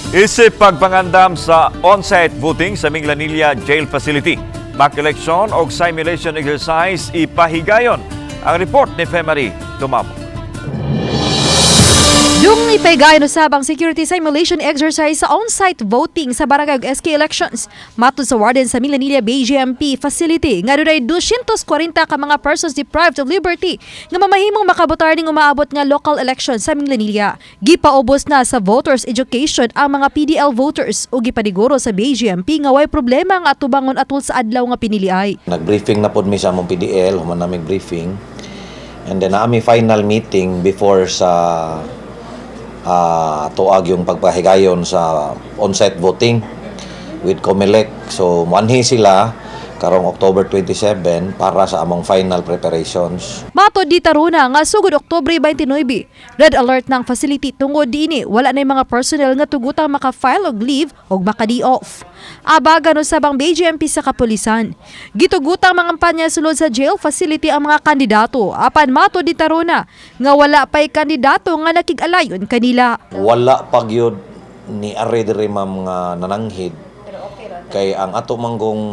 Isip pagpangandam sa on-site voting sa Minglanilla Jail Facility. Mock election o simulation exercise ipahigayon. Ang report ni Femari Dumamo. Yung ipahigayon usabang security simulation exercise sa on-site voting sa Barangay SK elections. Matod sa warden sa Minglanilla BGMP facility, nga doon 240 ka mga persons deprived of liberty nga mamahimong makabotar ning umaabot nga local election sa Minglanilla. Gipaubos na sa voters education ang mga PDL voters ug gipaniguro sa BGMP nga way problema nga atubangon atol sa adlaw nga piniliay. Nag-briefing na pod mi sa among PDL, human naming briefing. And then naami final meeting before sa tuag yung pagpahigayon sa on-site voting with COMELEC. So, manhi sila karong October 27 para sa among final preparations. Matod di taruna nga sugod Oktubre 29, red alert ng facility tungod diini wala na mga personnel nga tugutang maka-file og leave og maka-day off. Abagan usabang BGMP sa kapulisan. Gitugutang mga kampanya sulod sa jail facility ang mga kandidato apan matod di taruna nga wala pay kandidato nga nakig-alayon kanila. Wala pagyod ni are diri ma'am nga nananghid kay ang ato manggong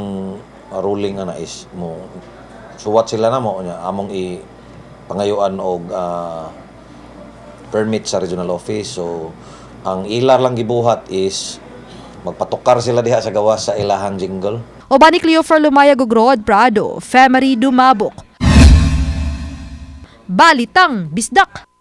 ruling na is mo suwat sila na mo nya among i pangayuan og permit sa regional office. So ang ilar lang gibuhat is magpatukar sila diha sa gawas sa ilahang jingle. Oban ni Cleofer Lumaya Gogrod Prado, Femari Dumabok. Balitang Bisdak.